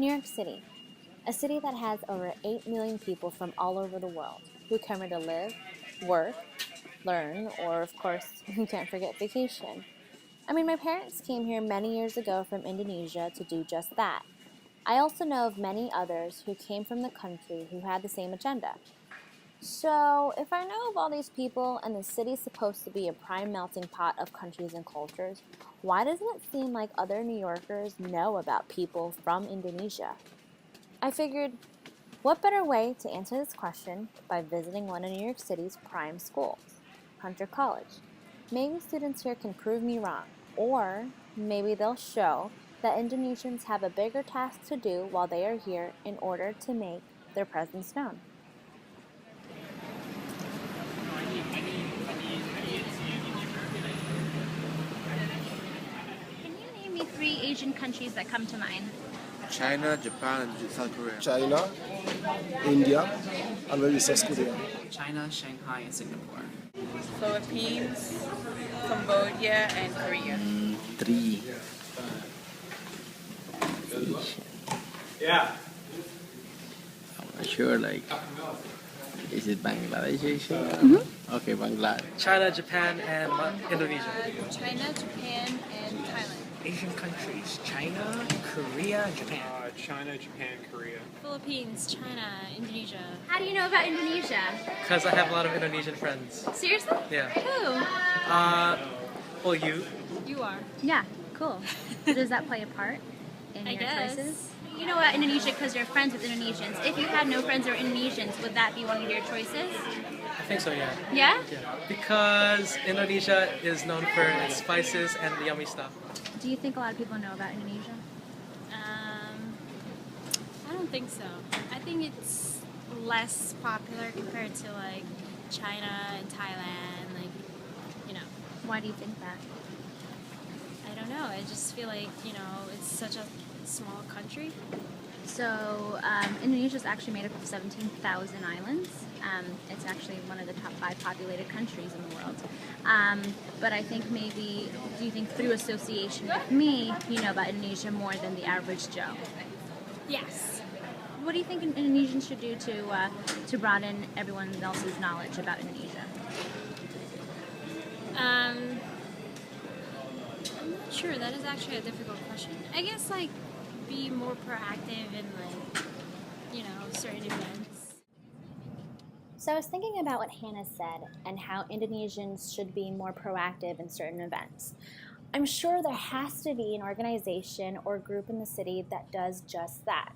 New York City, a city that has over 8 million people from all over the world who come here to live, work, learn, or of course, you can't forget vacation. I mean, my parents came here many years ago from Indonesia to do just that. I also know of many others who came from the country who had the same agenda. So, if I know of all these people and the city's supposed to be a prime melting pot of countries and cultures, why doesn't it seem like other New Yorkers know about people from Indonesia? I figured, what better way to answer this question by visiting one of New York City's prime schools, Hunter College? Maybe students here can prove me wrong, or maybe they'll show that Indonesians have a bigger task to do while they are here in order to make their presence known. Can you name me 3 Asian countries that come to mind? China, Japan, and South Korea. China, India, and maybe South Korea. China, Shanghai, and Singapore. Philippines, Cambodia, and Korea. 3. Yeah. I'm not sure, like, is it Bangladesh Asia? Okay, Bangladesh. China, Japan, and Indonesia. China, Japan, and Thailand. Asian countries: China, Korea, Japan. China, Japan, Korea. Philippines, China, Indonesia. How do you know about Indonesia? Because I have a lot of Indonesian friends. Seriously? Yeah. Who? Well, you. You are. Yeah, cool. Does that play a part in I your guess. choices? You know about Indonesia because you're friends with Indonesians. If you had no friends or Indonesians, would that be one of your choices? I think so, yeah. Yeah? Yeah. Because Indonesia is known for its spices and yummy stuff. Do you think a lot of people know about Indonesia? I don't think so. I think it's less popular compared to like China and Thailand. Like, you know, Why do you think that? I don't know. I just feel like, it's such a small country. So, Indonesia is actually made up of 17,000 islands. It's actually one of the top 5 populated countries in the world. But I think maybe, do you think through association with me, you know about Indonesia more than the average Joe? Yes. What do you think Indonesians should do to broaden everyone else's knowledge about Indonesia? I'm not sure. That is actually a difficult question. I guess like be more proactive in like, certain events. So I was thinking about what Hannah said and how Indonesians should be more proactive in certain events. I'm sure there has to be an organization or group in the city that does just that.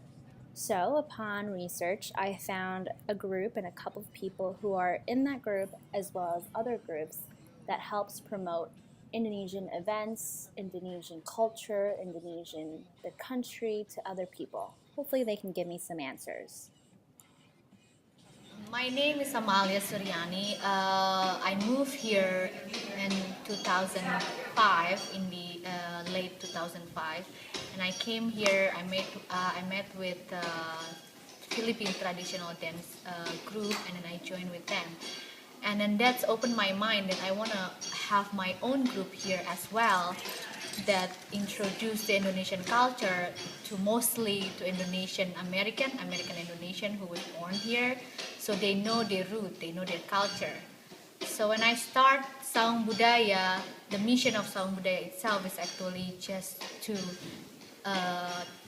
So upon research, I found a group and a couple of people who are in that group as well as other groups that helps promote Indonesian events, Indonesian culture, the country to other people. Hopefully they can give me some answers. My name is Amalia Suryani. I moved here in 2005, in the late 2005, and I came here. I met with Philippine traditional dance group, and then I joined with them. And then that's opened my mind that I want to have my own group here as well, that introduce the Indonesian culture to mostly to Indonesian Indonesian who was born here, so they know their root, they know their culture. So when I start Saung Budaya, the mission of Saung Budaya itself is actually just to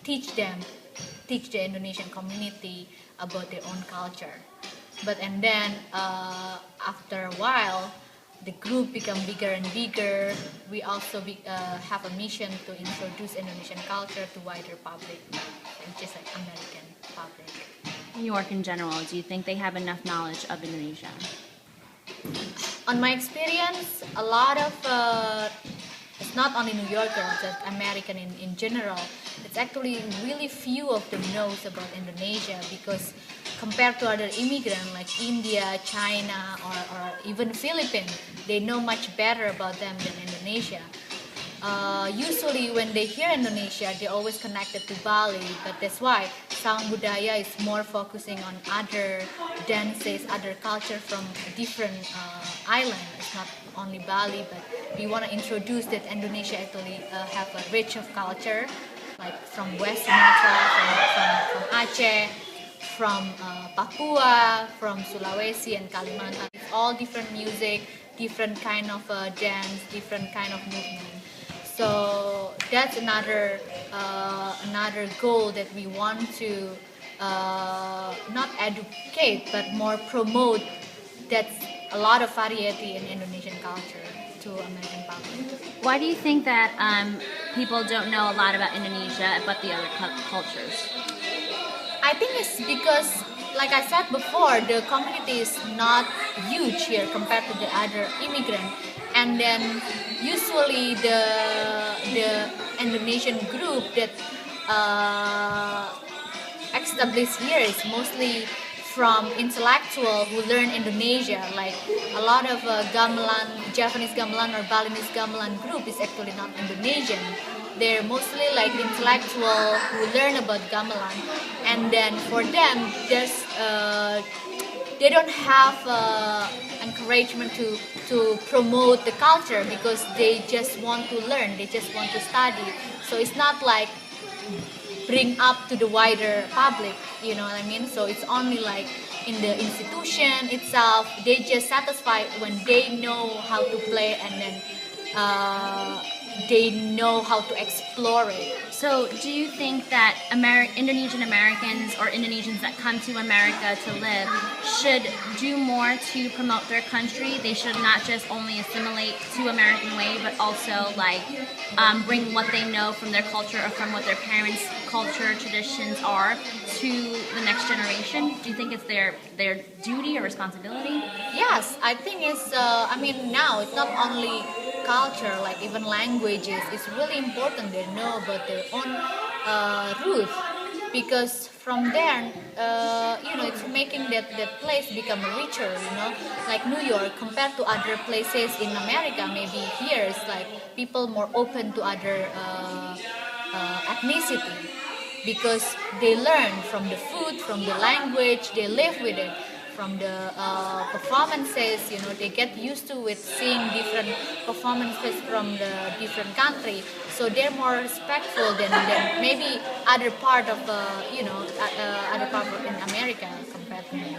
teach the Indonesian community about their own culture. And then after a while, the group become bigger and bigger. We also have a mission to introduce Indonesian culture to wider public, and just like American public. New York in general, do you think they have enough knowledge of Indonesia? On my experience, a lot of, it's not only New Yorkers, but American in general, it's actually really few of them knows about Indonesia, because compared to other immigrants like India, China, or even Philippines, they know much better about them than Indonesia. Usually when they hear Indonesia, they're always connected to Bali, but that's why Saung Budaya is more focusing on other dances, other culture from different islands. It's not only Bali, but we want to introduce that Indonesia actually have a rich of culture, like from West Sumatra, from Aceh, from Papua, from Sulawesi and Kalimantan. It's all different music, different kind of dance, different kind of movement. So that's another goal that we want to not educate but more promote. That's a lot of variety in Indonesian culture to American public. Why do you think that people don't know a lot about Indonesia but the other cultures? I think it's because, like I said before, the community is not huge here compared to the other immigrant, and then usually the Indonesian group that established here is mostly from intellectual who learn Indonesia. Like a lot of gamelan, Japanese gamelan or Balinese gamelan group is actually not Indonesian. They're mostly like intellectual who learn about gamelan, and then for them, there's they don't have encouragement to promote the culture because they just want to learn, they just want to study. So it's not like bring up to the wider public, you know what I mean? So it's only like in the institution itself, they just satisfied when they know how to play, and then they know how to explore it. So, do you think that Indonesian Americans or Indonesians that come to America to live should do more to promote their country? They should not just only assimilate to American way, but also like bring what they know from their culture or from what their parents' culture traditions are to the next generation. Do you think it's their duty or responsibility? Yes, I think it's. I mean, now it's not only culture, like even languages. It's really important they know about their own roots, because from there, it's making that place become richer. Like New York compared to other places in America. Maybe here it's like people more open to other ethnicity because they learn from the food, from the language, they live with it. From the performances, they get used to with seeing different performances from the different country. So they're more respectful than maybe other part of other part in America compared to me.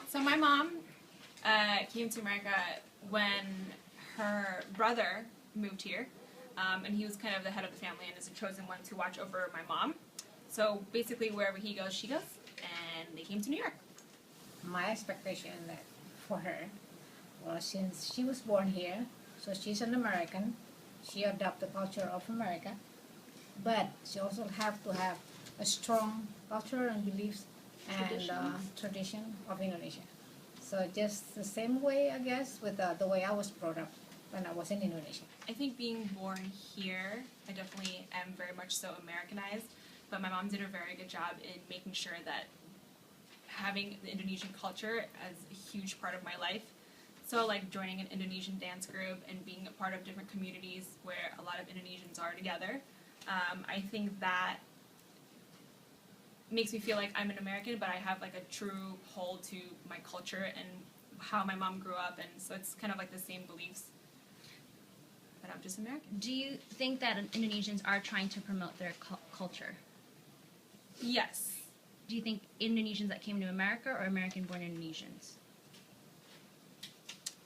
So my mom came to America when her brother moved here, and he was kind of the head of the family and is the chosen one to watch over my mom. So basically, wherever he goes, she goes, and they came to New York. My expectation that for her was, since she was born here, so she's an American, she adopted the culture of America, but she also have to have a strong culture and beliefs and tradition of Indonesia. So just the same way, I guess, with the way I was brought up when I was in Indonesia. I think being born here, I definitely am very much so Americanized, but my mom did a very good job in making sure that having the Indonesian culture as a huge part of my life. So like joining an Indonesian dance group and being a part of different communities where a lot of Indonesians are together. I think that makes me feel like I'm an American, but I have like a true hold to my culture and how my mom grew up, and so it's kind of like the same beliefs, but I'm just American. Do you think that Indonesians are trying to promote their culture? Yes. Do you think Indonesians that came to America or American-born Indonesians?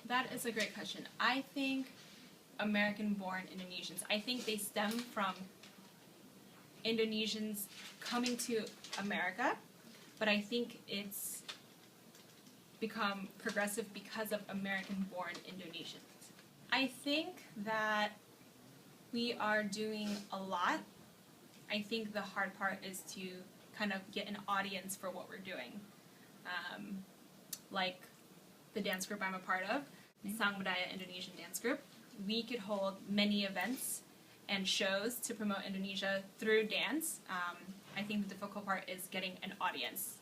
That is a great question. I think American-born Indonesians. I think they stem from Indonesians coming to America, but I think it's become progressive because of American-born Indonesians. I think that we are doing a lot. I think the hard part is to kind of get an audience for what we're doing. Like the dance group I'm a part of, Sang Budaya Indonesian Dance Group, we could hold many events and shows to promote Indonesia through dance. I think the difficult part is getting an audience.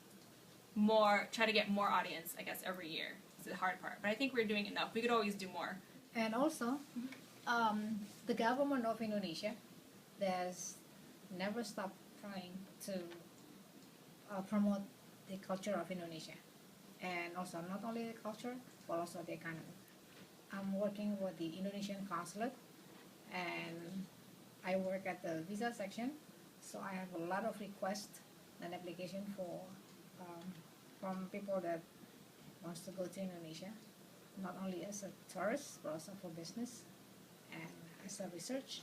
Try to get more audience, I guess, every year. It's the hard part. But I think we're doing enough. We could always do more. And also, the government of Indonesia has never stopped trying to promote the culture of Indonesia. And also, not only the culture, but also the economy. I'm working with the Indonesian consulate, and I work at the visa section. So I have a lot of requests and application for from people that wants to go to Indonesia, not only as a tourist but also for business and as a research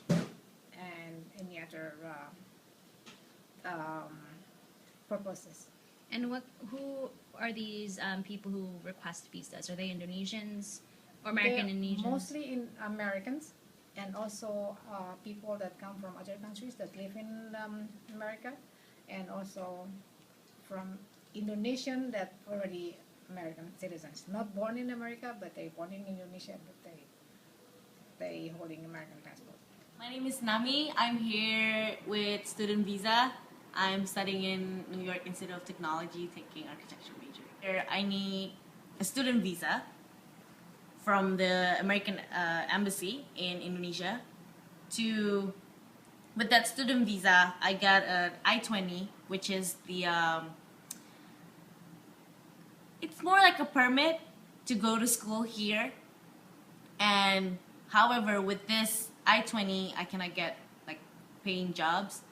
and any other purposes. And who are these people who request visas? Are they Indonesians or American They're Indonesians? mostly in Americans and also people that come from other countries that live in America, and also from Indonesian that already American citizens, not born in America, but they born in Indonesia, but they holding American passport. My name is Nami. I'm here with student visa. I'm studying in New York Institute of Technology, taking architecture major. Here I need a student visa from the American embassy in Indonesia. With that student visa, I got an I-20, which is the it's more like a permit to go to school here. And however, with this I-20, I cannot get like paying jobs.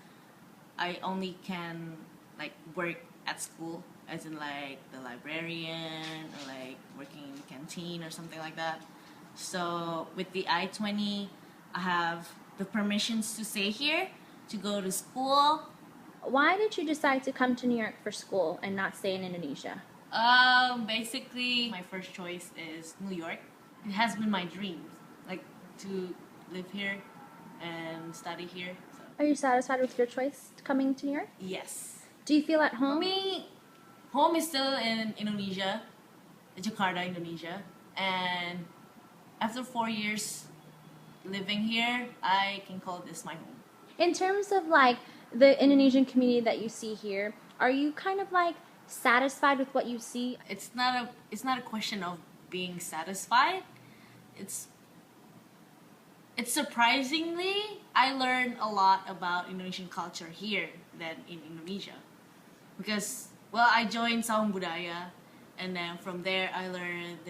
I only can like work at school, as in like the librarian or like working in the canteen or something like that. So with the I-20, I have the permissions to stay here, to go to school. Why did you decide to come to New York for school and not stay in Indonesia? Basically, my first choice is New York. It has been my dream, like to live here and study here. So. Are you satisfied with your choice coming to New York? Yes. Do you feel at home? For me, home is still in Indonesia, Jakarta, Indonesia. And after 4 years living here, I can call this my home. In terms of like the Indonesian community that you see here, are you kind of like satisfied with what you see? It's not a question of being satisfied. It's surprisingly, I learned a lot about Indonesian culture here than in Indonesia. Because, well, I joined Saung Budaya, and then from there I learned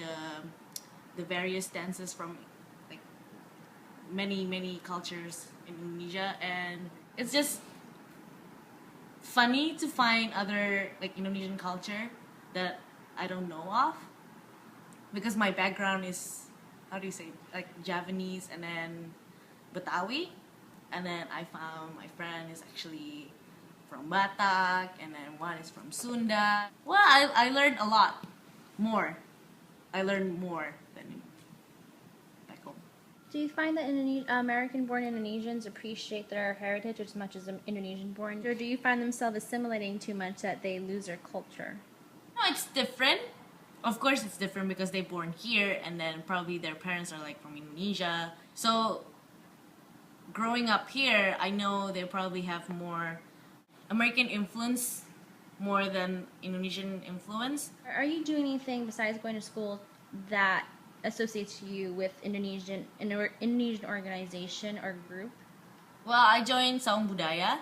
the various dances from like many cultures in Indonesia, and it's just funny to find other like Indonesian culture that I don't know of, because my background is, how do you say, like Javanese and then Betawi, and then I found my friend is actually from Batak, and then one is from Sunda. Well, I learned a lot more. I learned more than back home. Do you find that American-born Indonesians appreciate their heritage as much as Indonesian-born? Or do you find themselves assimilating too much that they lose their culture? No, it's different. Of course it's different because they're born here and then probably their parents are like from Indonesia. So growing up here, I know they probably have more American influence more than Indonesian influence. Are you doing anything besides going to school that associates you with Indonesian organization or group? Well, I joined Saung Budaya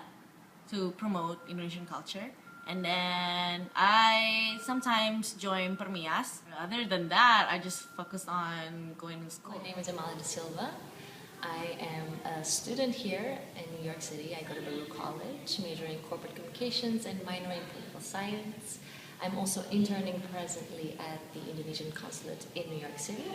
to promote Indonesian culture. And then I sometimes join Permias. Other than that, I just focus on going to school. My name is Amalia de Silva. I am a student here in New York City. I go to Baruch College, majoring in corporate communications and minoring in political science. I'm also interning presently at the Indonesian consulate in New York City.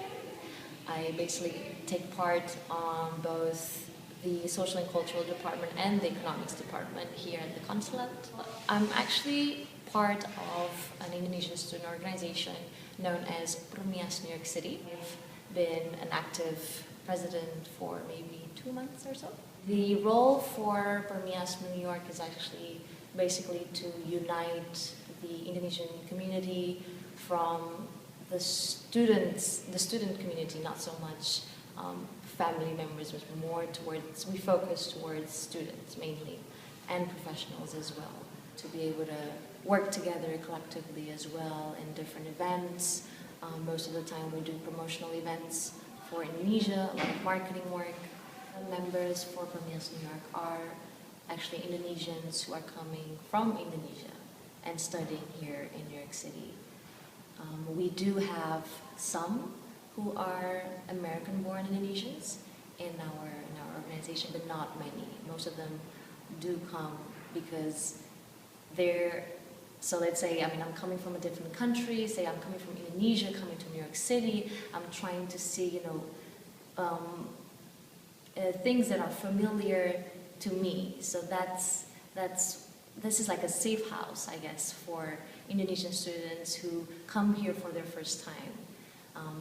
I basically take part on both the social and cultural department and the economics department here at the consulate. I'm actually part of an Indonesian student organization known as Permias New York City. I've been an active president for maybe 2 months or so. The role for Permias New York is actually basically to unite the Indonesian community from the student community, not so much family members, but more towards, we focus towards students mainly, and professionals as well, to be able to work together collectively as well in different events. Most of the time we do promotional events for Indonesia, a lot of marketing work. The members for Permias New York are actually Indonesians who are coming from Indonesia and studying here in New York City. We do have some who are American-born Indonesians in our organization, but not many. Most of them do come because they're, so let's say, I mean, I'm coming from a different country, say I'm coming from Indonesia, coming to New York City, I'm trying to see, things that are familiar to me. So this is like a safe house, I guess, for Indonesian students who come here for their first time.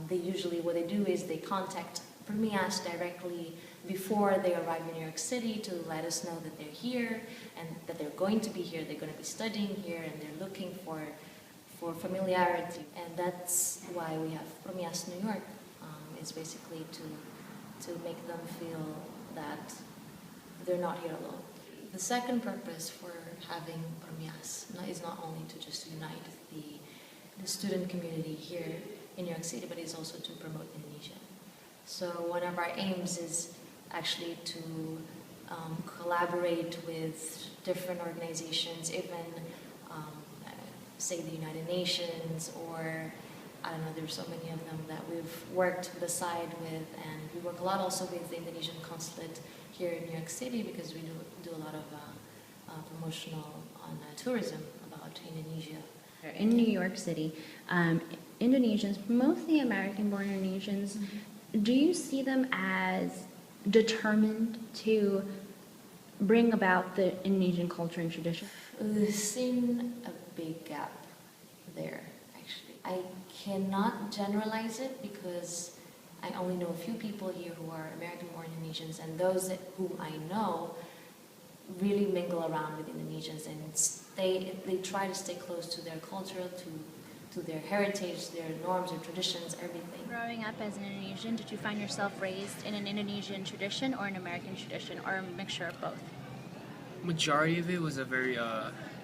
They usually, what they do is they contact Permias directly before they arrive in New York City to let us know that they're here and that they're going to be here, they're going to be studying here, and they're looking for familiarity. And that's why we have Permias New York. It's basically to make them feel that they're not here alone. The second purpose for having Permias is not only to just unite the student community here in New York City, but it's also to promote Indonesia. So one of our aims is actually to collaborate with different organizations, even say the United Nations, or I don't know, there's so many of them that we've worked beside with, and we work a lot also with the Indonesian consulate here in New York City because we do a lot of promotional on tourism about Indonesia. In New York City, Indonesians, mostly American-born Indonesians, do you see them as determined to bring about the Indonesian culture and tradition? We've seen a big gap there, actually. I cannot generalize it because I only know a few people here who are American-born Indonesians, and those whom I know really mingle around with Indonesians, and they try to stay close to their culture, to their heritage, their norms, their traditions, everything. Growing up as an Indonesian, did you find yourself raised in an Indonesian tradition or an American tradition, or a mixture of both? Majority of it was a very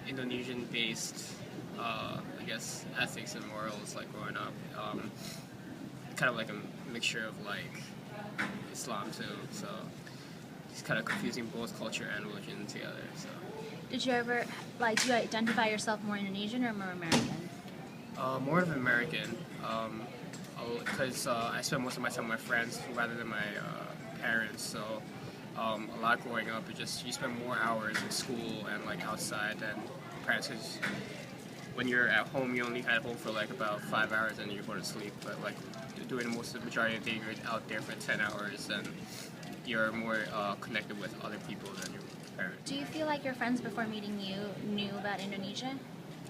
Indonesian-based, I guess, ethics and morals, like growing up. Kind of like a mixture of like Islam too, so it's kind of confusing both culture and religion together. So. Did you ever, do you identify yourself more Indonesian or more American? More of an American, because I spend most of my time with my friends rather than my parents. So a lot growing up, you spend more hours in school and like outside than parents. Cause when you're at home, you only at home for like about 5 hours and you go to sleep. But like doing most of the majority of the day, you're out there for 10 hours and you're more connected with other people than your parents. Do you feel like your friends before meeting you knew about Indonesia?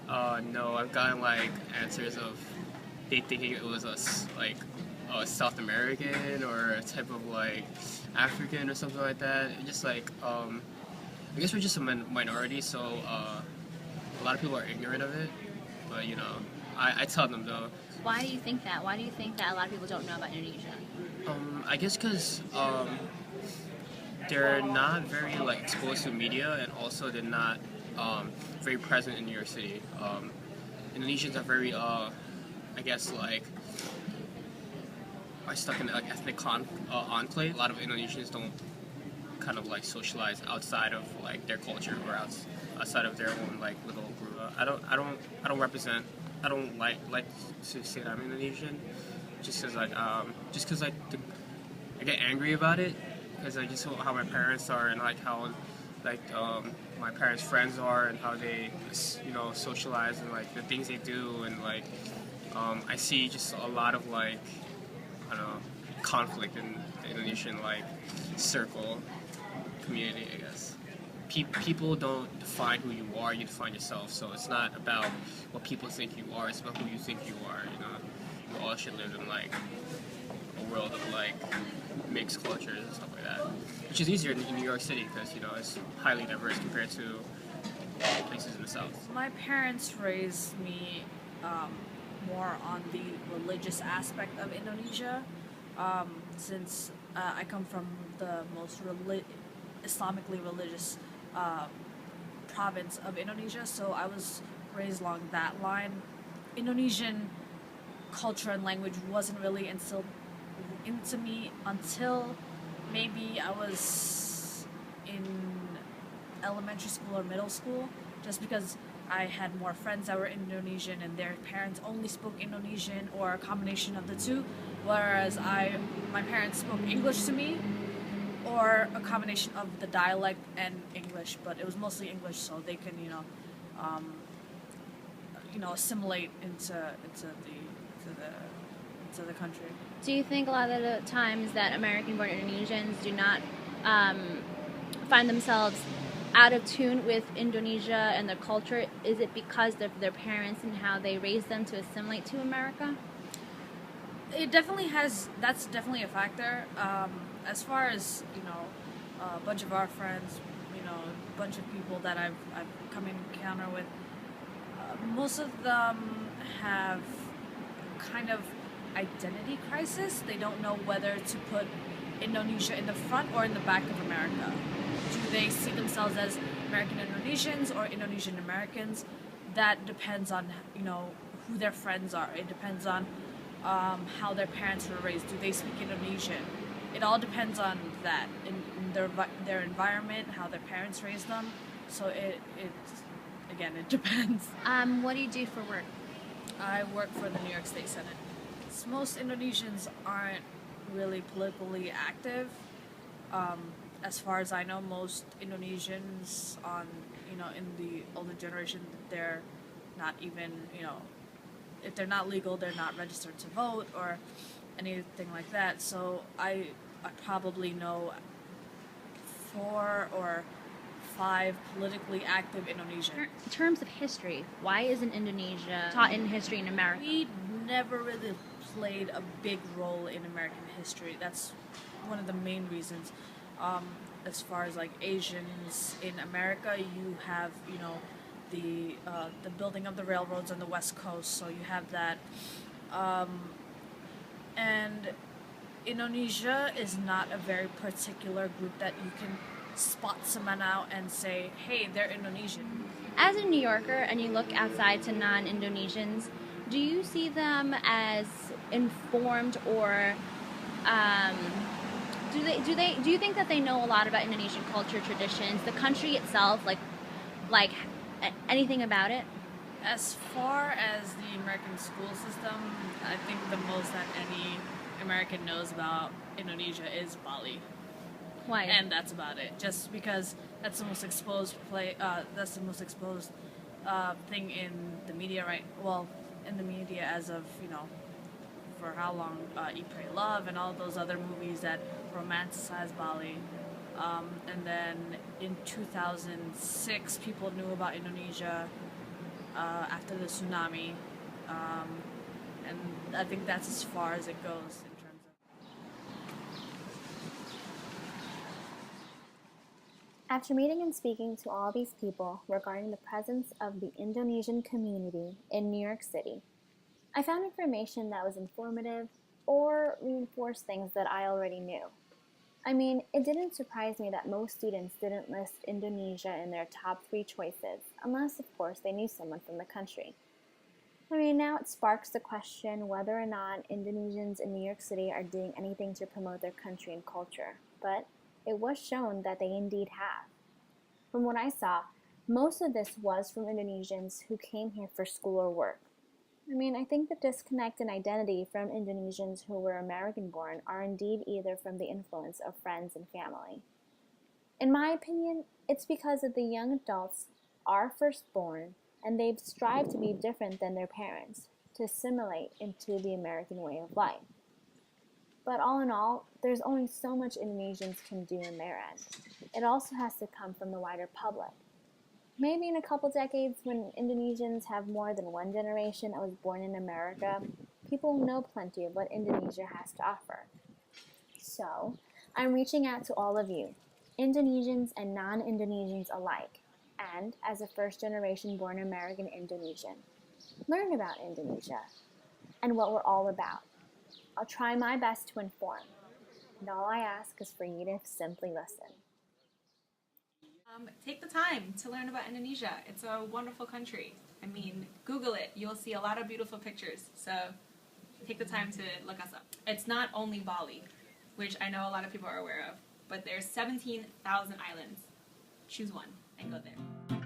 No, I've gotten like answers of they thinking it was a South American or a type of like African or something like that. Just like I guess we're just a minority, so a lot of people are ignorant of it. But I tell them though. Why do you think that? Why do you think that a lot of people don't know about Indonesia? I guess because they're not very like exposed to media, and also they're not very present in New York City. Indonesians are very, I guess, like, are stuck in like ethnic enclave. A lot of Indonesians don't kind of like socialize outside of like their culture or outside of their own like little group. I don't represent. I don't like to say that I'm Indonesian, just because I get angry about it because I just how my parents are and like how my parents' friends are and how they socialize and like the things they do, and like I see just a lot of like I don't know conflict in the Indonesian like circle community, I guess. People don't define who you are, you define yourself. So it's not about what people think you are, it's about who you think you are, You all should live in like a world of like mixed cultures and stuff like that. Which is easier in New York City because, it's highly diverse compared to places in the South. My parents raised me more on the religious aspect of Indonesia, since I come from the most Islamically religious province of Indonesia, so I was raised along that line. Indonesian culture and language wasn't really instilled into me until maybe I was in elementary school or middle school, just because I had more friends that were Indonesian and their parents only spoke Indonesian or a combination of the two, whereas my parents spoke English to me, or a combination of the dialect and English, but it was mostly English, so they can assimilate into the country. Do you think a lot of the times that American-born Indonesians do not find themselves out of tune with Indonesia and their culture? Is it because of their parents and how they raised them to assimilate to America? It definitely has. That's definitely a factor. As far as a bunch of our friends, a bunch of people that I've come in encounter with, most of them have kind of identity crisis. They don't know whether to put Indonesia in the front or in the back of America. Do they see themselves as American Indonesians or Indonesian Americans? That depends on who their friends are. It depends on how their parents were raised. Do they speak Indonesian? It all depends on that, in their environment, how their parents raised them. So it depends. What do you do for work? I work for the New York State Senate. Most Indonesians aren't really politically active. As far as I know, most Indonesians in the older generation, they're not even, if they're not legal, they're not registered to vote or anything like that. So I probably know 4 or 5 politically active Indonesians. In terms of history, why isn't Indonesia taught in history in America? We never really played a big role in American history. That's one of the main reasons. As far as like Asians in America, you have the building of the railroads on the West Coast, so you have that. And Indonesia is not a very particular group that you can spot someone out and say, hey, they're Indonesian. As a New Yorker and you look outside to non-Indonesians, do you see them as informed or do you think that they know a lot about Indonesian culture, traditions, the country itself, like anything about it? As far as the American school system, I think the most that any American knows about Indonesia is Bali. Why? And that's about it. Just because that's the most exposed that's the most exposed thing in the media, right? Well, in the media as of for how long? Eat, Pray, Love, and all those other movies that romanticize Bali. And then in 2006, people knew about Indonesia after the tsunami, and I think that's as far as it goes. After meeting and speaking to all these people regarding the presence of the Indonesian community in New York City, I found information that was informative or reinforced things that I already knew. I mean, it didn't surprise me that most students didn't list Indonesia in their top 3 choices, unless, of course, they knew someone from the country. I mean, now it sparks the question whether or not Indonesians in New York City are doing anything to promote their country and culture, but it was shown that they indeed have. From what I saw, most of this was from Indonesians who came here for school or work. I mean, I think the disconnect in identity from Indonesians who were American-born are indeed either from the influence of friends and family. In my opinion, it's because of the young adults are firstborn and they've strived to be different than their parents, to assimilate into the American way of life. But all in all, there's only so much Indonesians can do in their end. It also has to come from the wider public. Maybe in a couple decades, when Indonesians have more than one generation that was born in America, people will know plenty of what Indonesia has to offer. So, I'm reaching out to all of you, Indonesians and non-Indonesians alike, and as a first-generation born American Indonesian. Learn about Indonesia and what we're all about. I'll try my best to inform, and all I ask is for you to simply listen. Take the time to learn about Indonesia. It's a wonderful country. I mean, Google it. You'll see a lot of beautiful pictures. So take the time to look us up. It's not only Bali, which I know a lot of people are aware of, but there's 17,000 islands. Choose one and go there.